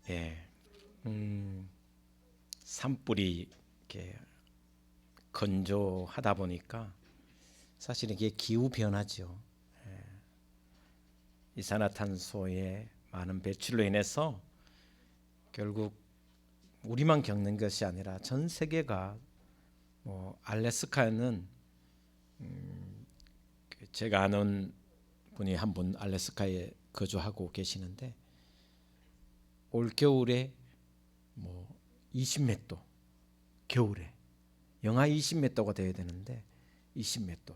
예, 산불이 이렇게 건조하다 보니까 사실 이게 기후 변화죠. 이산화탄소의 많은 배출로 인해서 결국 우리만 겪는 것이 아니라 전 세계가 알래스카는 제가 아는 분이 한 분 알래스카에 거주하고 계시는데 올 겨울에 20 몇 도, 겨울에 영하 20 몇 도가 돼야 되는데 20 몇 도.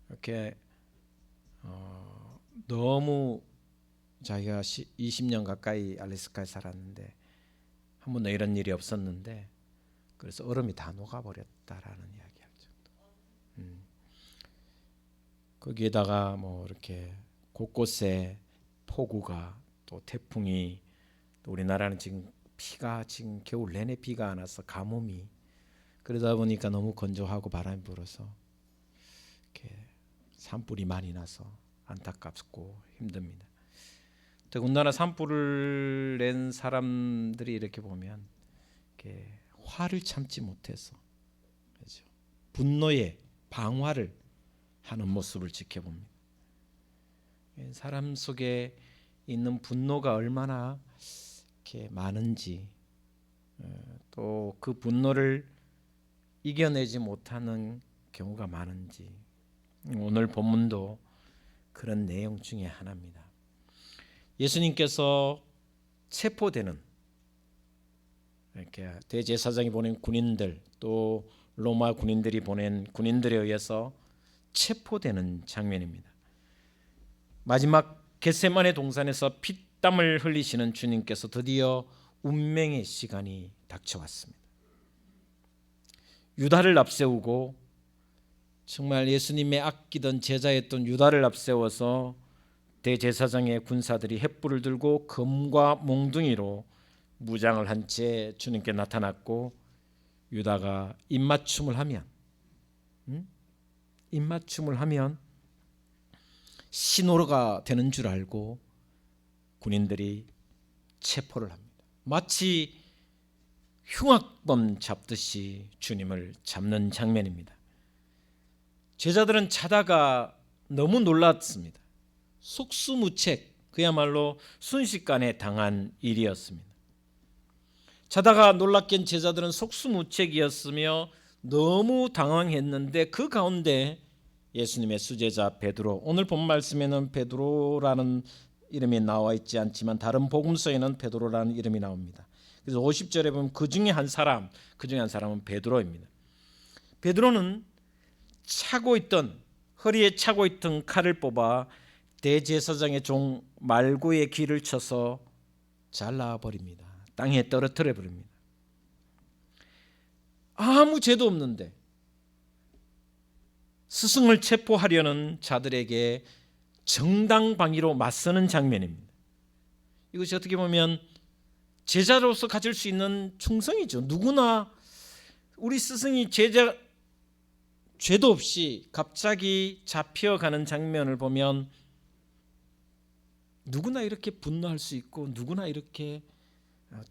이렇게 너무 자기가 20년 가까이 알래스카에 살았는데 한 번도 이런 일이 없었는데 그래서 얼음이 다 녹아버렸다라는 이야기할 정도. 거기에다가 이렇게 곳곳에 폭우가 또 태풍이 또 우리나라는 지금 겨울 내내 비가 안 와서 가뭄이 그러다 보니까 너무 건조하고 바람이 불어서 이렇게 산불이 많이 나서 안타깝고 힘듭니다. 더군다나 산불을 낸 사람들이 이렇게 보면 이렇게 화를 참지 못해서 그렇죠? 분노의 방화를 하는 모습을 지켜봅니다. 사람 속에 있는 분노가 얼마나 이렇게 많은지 또 그 분노를 이겨내지 못하는 경우가 많은지 오늘 본문도 그런 내용 중에 하나입니다. 예수님께서 체포되는 이렇게 대제사장이 보낸 군인들 또 로마 군인들이 보낸 군인들에 의해서 체포되는 장면입니다. 마지막 겟세마네 동산에서 피땀을 흘리시는 주님께서 드디어 운명의 시간이 닥쳐왔습니다. 유다를 앞세우고 정말 예수님의 아끼던 제자였던 유다를 앞세워서 대제사장의 군사들이 횃불을 들고 검과 몽둥이로 무장을 한 채 주님께 나타났고 유다가 입맞춤을 하면 신호가 되는 줄 알고 군인들이 체포를 합니다. 마치 흉악범 잡듯이 주님을 잡는 장면입니다. 제자들은 자다가 너무 놀랐습니다. 속수무책, 그야말로 순식간에 당한 일이었습니다. 자다가 놀랍겐 제자들은 속수무책이었으며 너무 당황했는데 그 가운데 예수님의 수제자 베드로, 오늘 본 말씀에는 베드로라는 이름이 나와 있지 않지만 다른 복음서에는 베드로라는 이름이 나옵니다. 그래서 50절에 보면 그 중에 한 사람은 베드로입니다. 베드로는 허리에 차고 있던 칼을 뽑아 대제사장의 종 말고의 귀를 쳐서 잘라버립니다. 땅에 떨어뜨려 버립니다. 아무 죄도 없는데 스승을 체포하려는 자들에게 정당방위로 맞서는 장면입니다. 이것이 어떻게 보면 제자로서 가질 수 있는 충성이죠. 누구나 우리 스승이 죄도 없이 갑자기 잡혀가는 장면을 보면 누구나 이렇게 분노할 수 있고 누구나 이렇게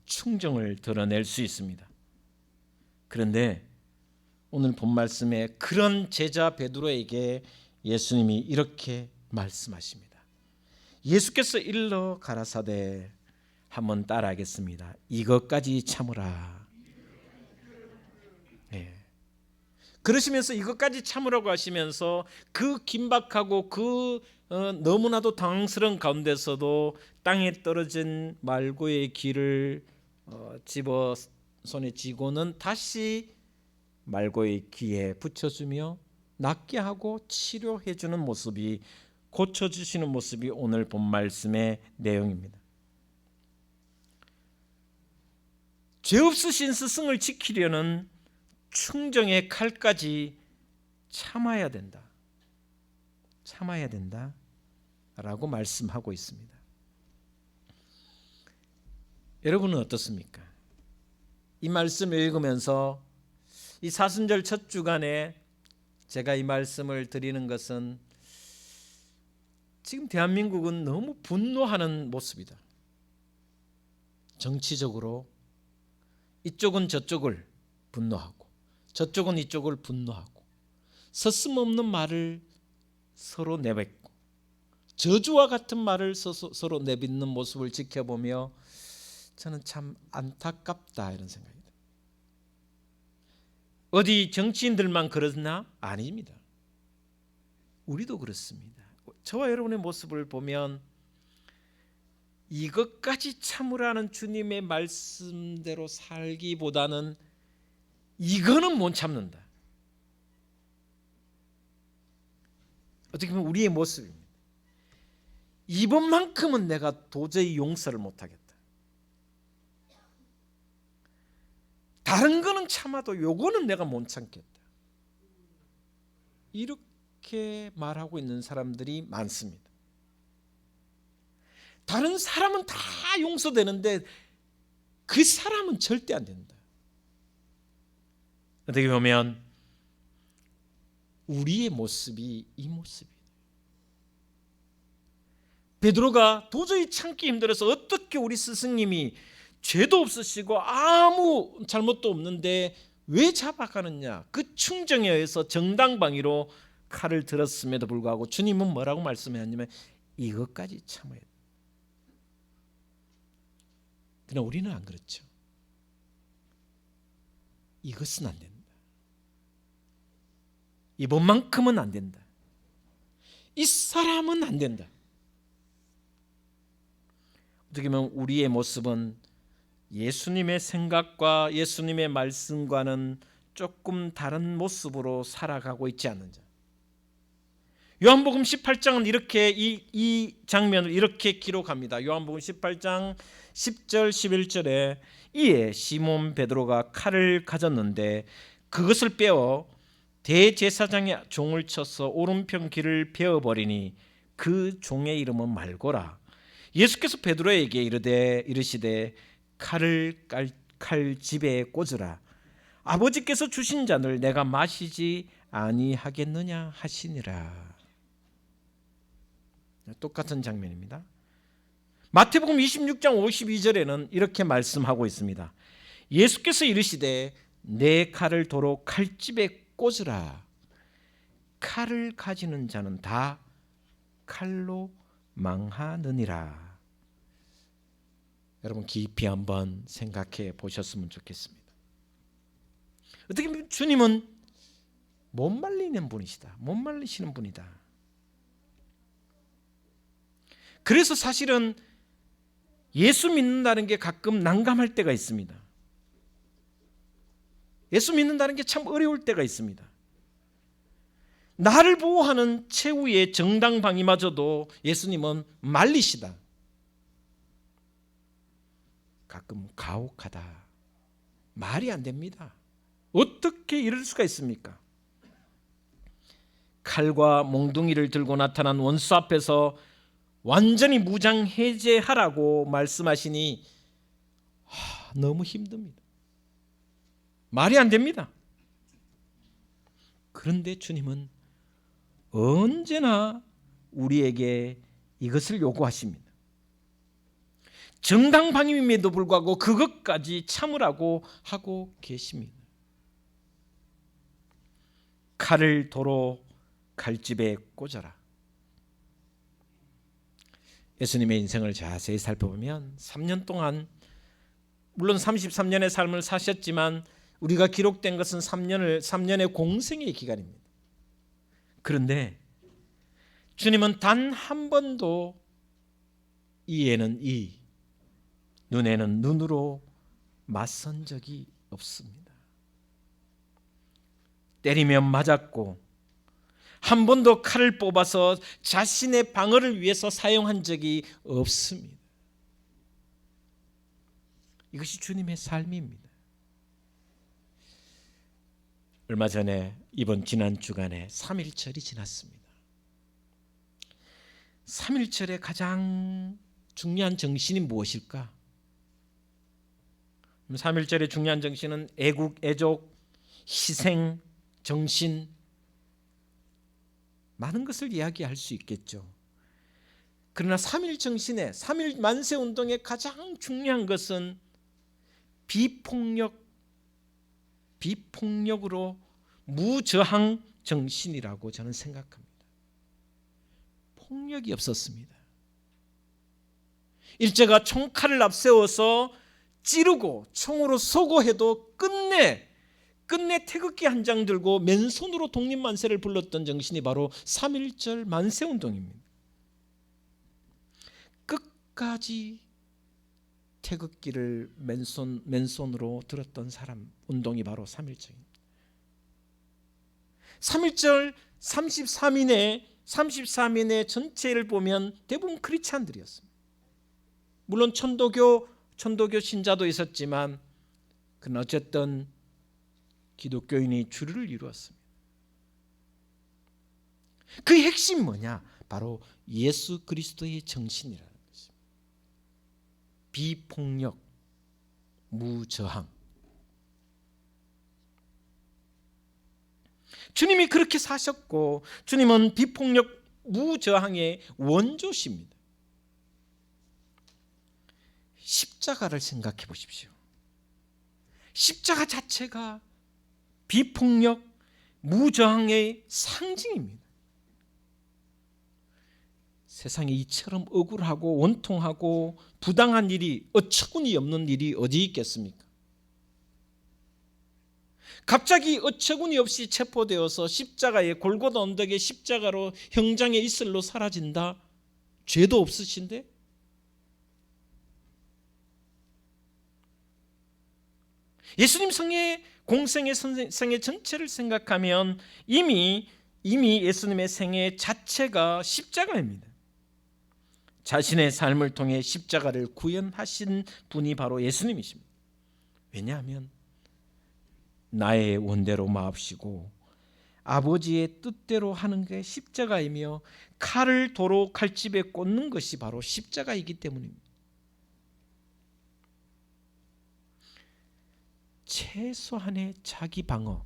충정을 드러낼 수 있습니다. 그런데 오늘 본 말씀에 그런 제자 베드로에게 예수님이 이렇게 말씀하십니다. 예수께서 일러 가라사대, 한번 따라하겠습니다. 이것까지 참으라. 네. 그러시면서 이것까지 참으라고 하시면서 그 긴박하고 너무나도 당황스러운 가운데서도 땅에 떨어진 말고의 귀를 집어 손에 쥐고는 다시 말고의 귀에 붙여주며 낫게 하고 치료해주는 모습이, 고쳐주시는 모습이 오늘 본 말씀의 내용입니다. 죄 없으신 스승을 지키려는 충정의 칼까지 참아야 된다 라고 말씀하고 있습니다. 여러분은 어떻습니까? 이 말씀을 읽으면서 이 사순절 첫 주간에 제가 이 말씀을 드리는 것은 지금 대한민국은 너무 분노하는 모습이다. 정치적으로 이쪽은 저쪽을 분노하고 저쪽은 이쪽을 분노하고 서슴없는 말을 서로 내뱉고 저주와 같은 말을 서로 내뱉는 모습을 지켜보며 저는 참 안타깝다 이런 생각입니다. 어디 정치인들만 그러나? 아닙니다. 우리도 그렇습니다. 저와 여러분의 모습을 보면 이것까지 참으라는 주님의 말씀대로 살기보다는 이거는 못 참는다. 어떻게 보면 우리의 모습입니다. 이번만큼은 내가 도저히 용서를 못하겠다. 다른 거는 참아도 요거는 내가 못 참겠다. 이렇게 말하고 있는 사람들이 많습니다. 다른 사람은 다 용서되는데 그 사람은 절대 안 된다. 어떻게 보면 우리의 모습이 이 모습이에요. 베드로가 도저히 참기 힘들어서 어떻게 우리 스승님이 죄도 없으시고 아무 잘못도 없는데 왜 잡아가느냐, 그 충정에 의해서 정당방위로 칼을 들었음에도 불구하고 주님은 뭐라고 말씀하냐면 이것까지 참아야 돼. 그러나 우리는 안 그렇죠. 이것은 안 된다. 이번만큼은 안 된다. 이 사람은 안 된다. 어떻게 보면 우리의 모습은 예수님의 생각과 예수님의 말씀과는 조금 다른 모습으로 살아가고 있지 않는지. 요한복음 18장은 이렇게 이 장면을 이렇게 기록합니다. 요한복음 18장 10절 11절에 이에 시몬 베드로가 칼을 가졌는데 그것을 빼어 대제사장의 종을 쳐서 오른편 귀를 베어버리니 그 종의 이름은 말고라. 예수께서 베드로에게 이르시되 칼을 칼집에 꽂으라. 아버지께서 주신 잔을 내가 마시지 아니하겠느냐 하시니라. 똑같은 장면입니다. 마태복음 26장 52절에는 이렇게 말씀하고 있습니다. 예수께서 이르시되 내 칼을 도로 칼집에 꽂으라. 칼을 가지는 자는 다 칼로 망하느니라. 여러분 깊이 한번 생각해 보셨으면 좋겠습니다. 어떻게 보면 주님은 못 말리는 분이시다. 못 말리시는 분이다. 그래서 사실은 예수 믿는다는 게 가끔 난감할 때가 있습니다. 예수 믿는다는 게 참 어려울 때가 있습니다. 나를 보호하는 최후의 정당방위마저도 예수님은 말리시다. 가끔 가혹하다. 말이 안 됩니다. 어떻게 이럴 수가 있습니까? 칼과 몽둥이를 들고 나타난 원수 앞에서 완전히 무장 해제하라고 말씀하시니 너무 힘듭니다. 말이 안 됩니다. 그런데 주님은 언제나 우리에게 이것을 요구하십니다. 정당방임임에도 불구하고 그것까지 참으라고 하고 계십니다. 칼을 도로 칼집에 꽂아라. 예수님의 인생을 자세히 살펴보면 3년 동안 물론 33년의 삶을 사셨지만 우리가 기록된 것은 3년의 공생의 기간입니다. 그런데 주님은 단 한 번도 이에는 이, 눈에는 눈으로 맞선 적이 없습니다. 때리면 맞았고 한 번도 칼을 뽑아서 자신의 방어를 위해서 사용한 적이 없습니다. 이것이 주님의 삶입니다. 얼마 전에 지난 주간에 3.1절이 지났습니다. 3.1절의 가장 중요한 정신이 무엇일까? 3.1절의 중요한 정신은 애국, 애족, 희생, 정신, 많은 것을 이야기할 수 있겠죠. 그러나 3.1 정신의 3.1 만세 운동의 가장 중요한 것은 비폭력으로 무저항 정신이라고 저는 생각합니다. 폭력이 없었습니다. 일제가 총칼을 앞세워서 찌르고 총으로 쏘고 해도 끝내 태극기 한 장 들고 맨손으로 독립만세를 불렀던 정신이 바로 3.1절 만세운동입니다. 끝까지 태극기를 맨손으로 들었던 사람 운동이 바로 3.1절입니다. 3.1절 33인의 전체를 보면 대부분 크리스찬들이었습니다. 물론 천도교 신자도 있었지만 그는 어쨌든 기독교인이 주류를 이루었습니다. 그 핵심이 뭐냐? 바로 예수 그리스도의 정신이라는 것입니다. 비폭력, 무저항. 주님이 그렇게 사셨고 주님은 비폭력, 무저항의 원조십니다. 십자가를 생각해 보십시오. 십자가 자체가 비폭력, 무저항의 상징입니다. 세상에 이처럼 억울하고 원통하고 부당한 일이, 어처구니 없는 일이 어디 있겠습니까? 갑자기 어처구니 없이 체포되어서 십자가에, 골고다 언덕의 십자가로 형장의 이슬로 사라진다? 죄도 없으신데? 예수님 성의 공생의 생애 전체를 생각하면 이미 예수님의 생애 자체가 십자가입니다. 자신의 삶을 통해 십자가를 구현하신 분이 바로 예수님이십니다. 왜냐하면 나의 원대로 마옵시고 아버지의 뜻대로 하는 게 십자가이며 칼을 도로 칼집에 꽂는 것이 바로 십자가이기 때문입니다. 최소한의 자기 방어,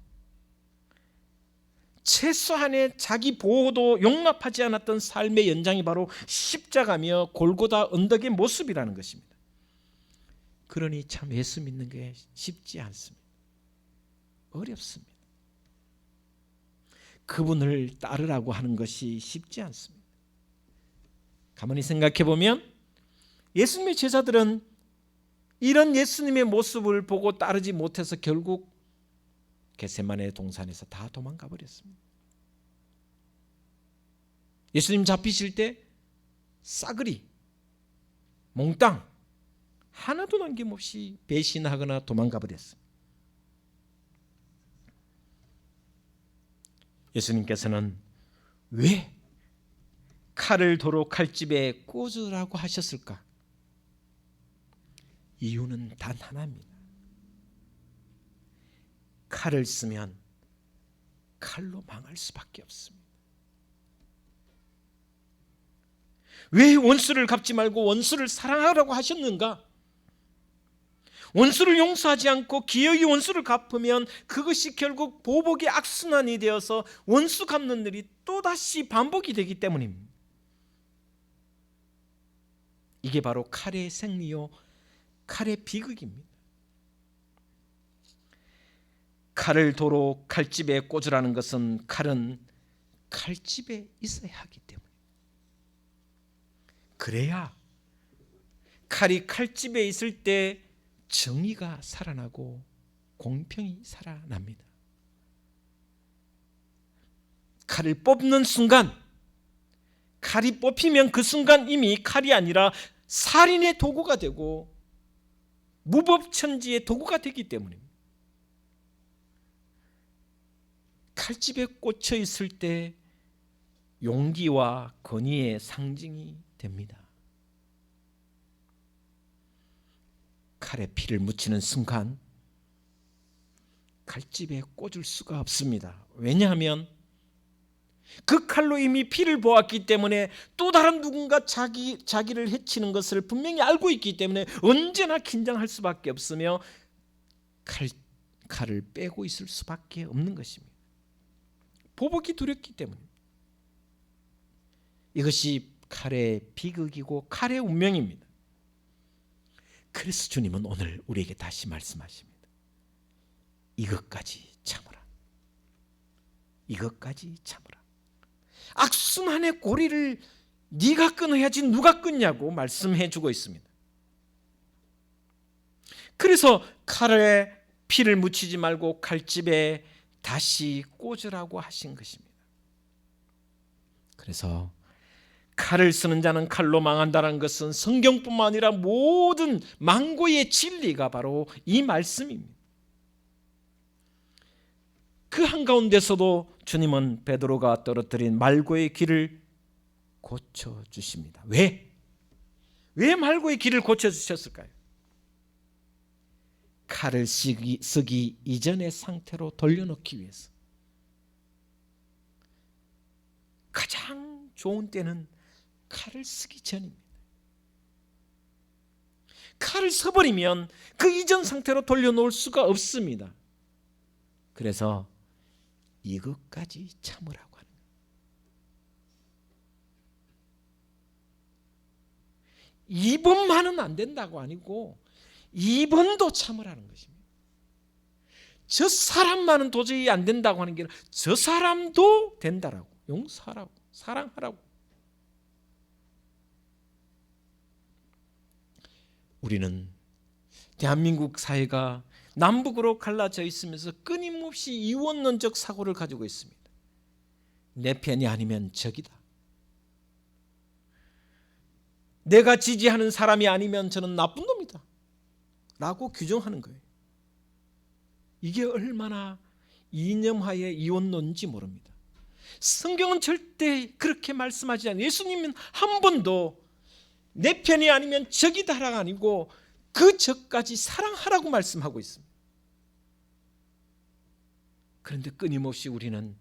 최소한의 자기 보호도 용납하지 않았던 삶의 연장이 바로 십자가며 골고다 언덕의 모습이라는 것입니다. 그러니 참 예수 믿는 게 쉽지 않습니다. 어렵습니다. 그분을 따르라고 하는 것이 쉽지 않습니다. 가만히 생각해 보면 예수님의 제자들은 이런 예수님의 모습을 보고 따르지 못해서 결국 겟세마네 동산에서 다 도망가 버렸습니다. 예수님 잡히실 때 싸그리 몽땅 하나도 남김없이 배신하거나 도망가 버렸습니다. 예수님께서는 왜 칼을 도로 칼집에 꽂으라고 하셨을까? 이유는 단 하나입니다. 칼을 쓰면 칼로 망할 수밖에 없습니다. 왜 원수를 갚지 말고 원수를 사랑하라고 하셨는가? 원수를 용서하지 않고 기어이 원수를 갚으면 그것이 결국 보복의 악순환이 되어서 원수 갚는 일이 또다시 반복이 되기 때문입니다. 이게 바로 칼의 생리요 칼의 비극입니다. 칼을 도로 칼집에 꽂으라는 것은 칼은 칼집에 있어야 하기 때문에, 그래야 칼이 칼집에 있을 때 정의가 살아나고 공평이 살아납니다. 칼을 뽑는 순간, 칼이 뽑히면 그 순간 이미 칼이 아니라 살인의 도구가 되고 무법천지의 도구가 되기 때문입니다. 칼집에 꽂혀 있을 때 용기와 권위의 상징이 됩니다. 칼에 피를 묻히는 순간 칼집에 꽂을 수가 없습니다. 왜냐하면 그 칼로 이미 피를 보았기 때문에 또 다른 누군가 자기를 해치는 것을 분명히 알고 있기 때문에 언제나 긴장할 수밖에 없으며 칼을 빼고 있을 수밖에 없는 것입니다. 보복이 두렵기 때문입니다. 이것이 칼의 비극이고 칼의 운명입니다. 그래서 주님은 오늘 우리에게 다시 말씀하십니다. 이것까지 참으라. 이것까지 참으라. 악순환의 고리를 네가 끊어야지 누가 끊냐고 말씀해 주고 있습니다. 그래서 칼에 피를 묻히지 말고 칼집에 다시 꽂으라고 하신 것입니다. 그래서 칼을 쓰는 자는 칼로 망한다는 것은 성경뿐만 아니라 모든 만고의 진리가 바로 이 말씀입니다. 그 한가운데서도 주님은 베드로가 떨어뜨린 말고의 길을 고쳐주십니다. 왜? 왜 말고의 길을 고쳐주셨을까요? 칼을 쓰기 이전의 상태로 돌려놓기 위해서. 가장 좋은 때는 칼을 쓰기 전입니다. 칼을 써버리면 그 이전 상태로 돌려놓을 수가 없습니다. 그래서 이것까지 참으라고 하는 거예요. 2번만은 안 된다고 아니고 2번도 참으라는 것입니다. 저 사람만은 도저히 안 된다고 하는 게 아니라 저 사람도 된다라고, 용서하라고, 사랑하라고. 우리는 대한민국 사회가 남북으로 갈라져 있으면서 끊임없이 이원론적 사고를 가지고 있습니다. 내 편이 아니면 적이다. 내가 지지하는 사람이 아니면 저는 나쁜 놈이다 라고 규정하는 거예요. 이게 얼마나 이념하의 이원론인지 모릅니다. 성경은 절대 그렇게 말씀하지 않아요. 예수님은 한 번도 내 편이 아니면 적이다라가 아니고 그 적까지 사랑하라고 말씀하고 있습니다. 그런데 끊임없이 우리는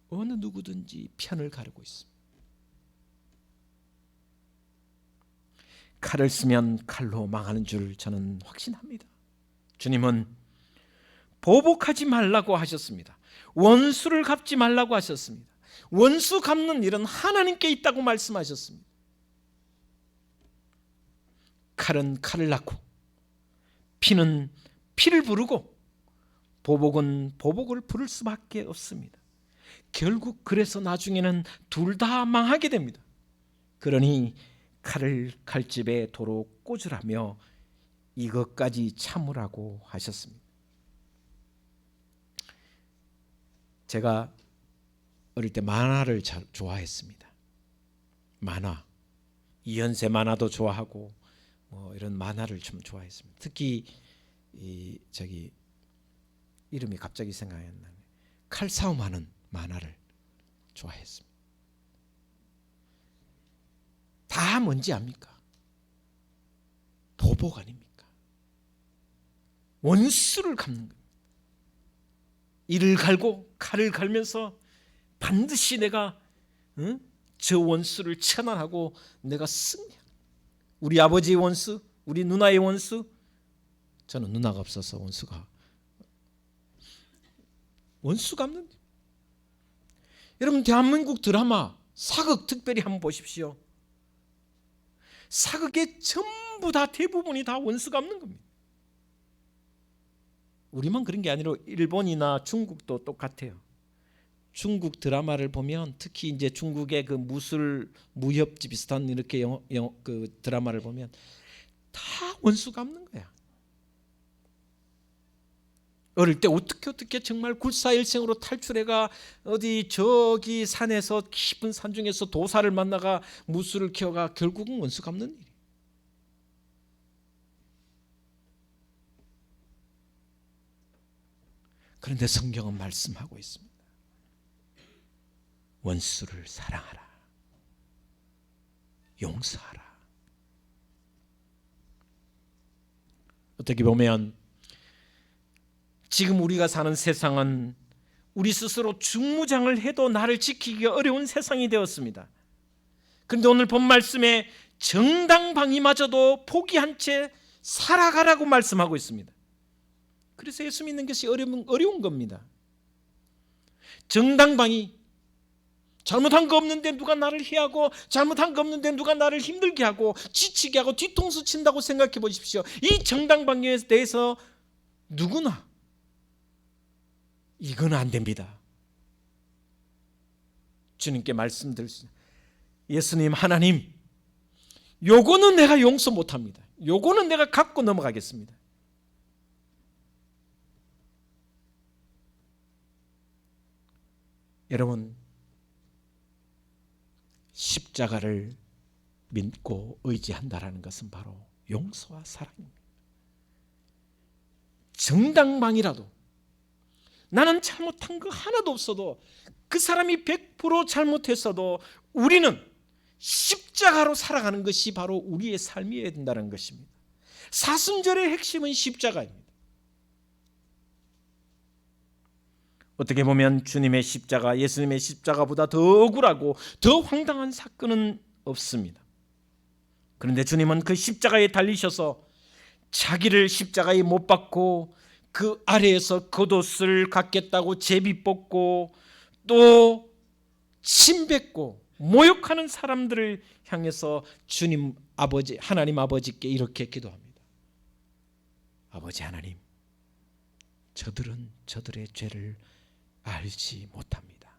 어느 누구든지 편을 가르고 있습니다. 칼을 쓰면 칼로 망하는 줄 저는 확신합니다. 주님은 보복하지 말라고 하셨습니다. 원수를 갚지 말라고 하셨습니다. 원수 갚는 일은 하나님께 있다고 말씀하셨습니다. 칼은 칼을 낳고 피는 피를 부르고 보복은 보복을 부를 수밖에 없습니다. 결국 그래서 나중에는 둘 다 망하게 됩니다. 그러니 칼을 칼집에 도로 꽂으라며 이것까지 참으라고 하셨습니다. 제가 어릴 때 만화를 잘 좋아했습니다. 만화, 이현세 만화도 좋아하고 이런 만화를 좀 좋아했습니다. 특히 이름이 갑자기 생각이 안 나네. 칼싸움하는 만화를 좋아했습니다. 다 뭔지 압니까? 보복 아닙니까? 원수를 갚는 겁니다. 이를 갈고 칼을 갈면서 반드시 내가 저 원수를 처단하고 내가 승리. 우리 아버지의 원수, 우리 누나의 원수. 저는 누나가 없어서 원수 갚는. 여러분 대한민국 드라마 사극 특별히 한번 보십시오. 사극의 전부 다 대부분이 다 원수 갚는 겁니다. 우리만 그런 게 아니라 일본이나 중국도 똑같아요. 중국 드라마를 보면 특히 이제 중국의 그 무협지 비슷한 이렇게 그 드라마를 보면 다 원수 갚는 거야. 어릴 때 어떻게 정말 굴사일생으로 탈출해가 어디 저기 산에서 깊은 산 중에서 도사를 만나가 무술을 키워가 결국은 원수 갚는 일이. 그런데 성경은 말씀하고 있습니다. 원수를 사랑하라. 용서하라. 어떻게 보면 지금 우리가 사는 세상은 우리 스스로 중무장을 해도 나를 지키기가 어려운 세상이 되었습니다. 그런데 오늘 본 말씀에 정당방위마저도 포기한 채 살아가라고 말씀하고 있습니다. 그래서 예수 믿는 것이 어려운 겁니다. 정당방위, 잘못한 거 없는데 누가 나를 해하고, 잘못한 거 없는데 누가 나를 힘들게 하고 지치게 하고 뒤통수 친다고 생각해 보십시오. 이 정당방위에 대해서 누구나 이건 안 됩니다. 주님께 말씀드렸습니다. 예수님, 하나님, 요거는 내가 용서 못합니다. 요거는 내가 갖고 넘어가겠습니다. 여러분, 십자가를 믿고 의지한다라는 것은 바로 용서와 사랑입니다. 정당방위라도 나는 잘못한 거 하나도 없어도, 그 사람이 100% 잘못했어도 우리는 십자가로 살아가는 것이 바로 우리의 삶이어야 된다는 것입니다. 사순절의 핵심은 십자가입니다. 어떻게 보면 주님의 십자가, 예수님의 십자가보다 더 억울하고 더 황당한 사건은 없습니다. 그런데 주님은 그 십자가에 달리셔서 자기를 십자가에 못 박고 그 아래에서 겉옷을 갖겠다고 제비 뽑고 또 침 뱉고 모욕하는 사람들을 향해서 주님 아버지, 하나님 아버지께 이렇게 기도합니다. 아버지 하나님, 저들은 저들의 죄를 알지 못합니다.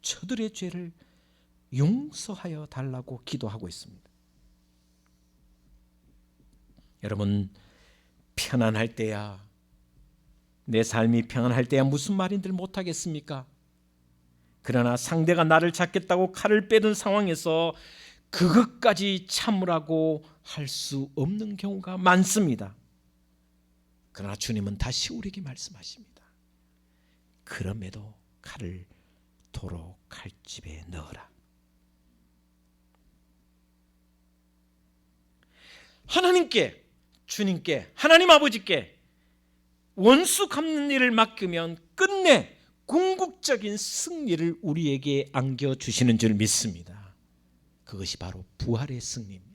저들의 죄를 용서하여 달라고 기도하고 있습니다. 여러분, 편안할 때야, 내 삶이 편안할 때야 무슨 말인들 못하겠습니까? 그러나 상대가 나를 잡겠다고 칼을 빼든 상황에서 그것까지 참으라고 할 수 없는 경우가 많습니다. 그러나 주님은 다시 우리에게 말씀하십니다. 그럼에도 칼을 도로 칼집에 넣어라. 하나님께, 주님께, 하나님 아버지께 원수 갚는 일을 맡기면 끝내 궁극적인 승리를 우리에게 안겨주시는 줄 믿습니다. 그것이 바로 부활의 승리입니다.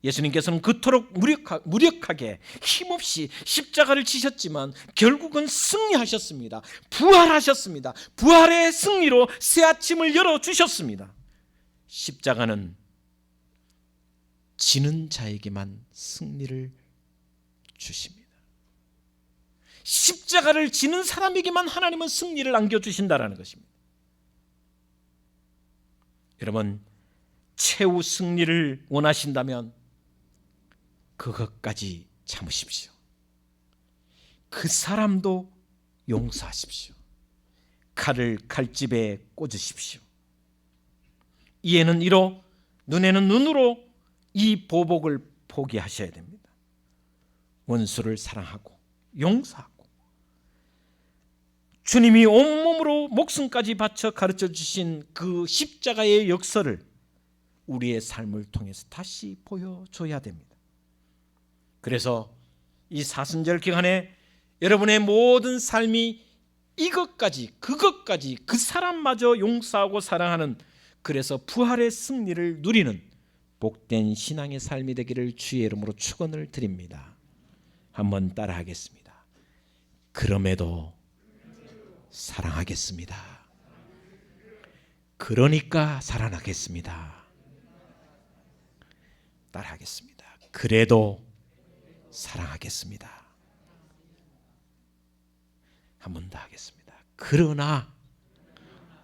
예수님께서는 그토록 무력하게 힘없이 십자가를 지셨지만 결국은 승리하셨습니다. 부활하셨습니다. 부활의 승리로 새 아침을 열어주셨습니다. 십자가는 지는 자에게만 승리를 주십니다. 십자가를 지는 사람에게만 하나님은 승리를 안겨주신다는 것입니다. 여러분, 최후 승리를 원하신다면 그것까지 참으십시오. 그 사람도 용서하십시오. 칼을 칼집에 꽂으십시오. 이에는 이로, 눈에는 눈으로 이 보복을 포기하셔야 됩니다. 원수를 사랑하고 용서하고, 주님이 온몸으로 목숨까지 바쳐 가르쳐 주신 그 십자가의 역사를 우리의 삶을 통해서 다시 보여줘야 됩니다. 그래서 이 사순절 기간에 여러분의 모든 삶이 이것까지, 그것까지, 그 사람마저 용서하고 사랑하는, 그래서 부활의 승리를 누리는 복된 신앙의 삶이 되기를 주의 이름으로 축원을 드립니다. 한번 따라하겠습니다. 그럼에도 사랑하겠습니다. 그러니까 살아나겠습니다. 따라하겠습니다. 그래도 사랑하겠습니다. 한 번 더 하겠습니다. 그러나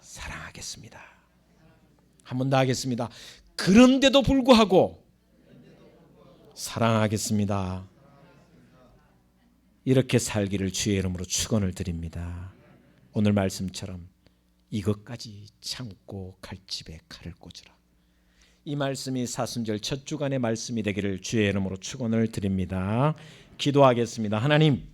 사랑하겠습니다. 한 번 더 하겠습니다. 그런데도 불구하고 사랑하겠습니다. 이렇게 살기를 주의 이름으로 축원을 드립니다. 오늘 말씀처럼 이것까지 참고 칼집에 칼을 꽂으라. 이 말씀이 사순절 첫 주간의 말씀이 되기를 주의 이름으로 축원을 드립니다. 기도하겠습니다. 하나님,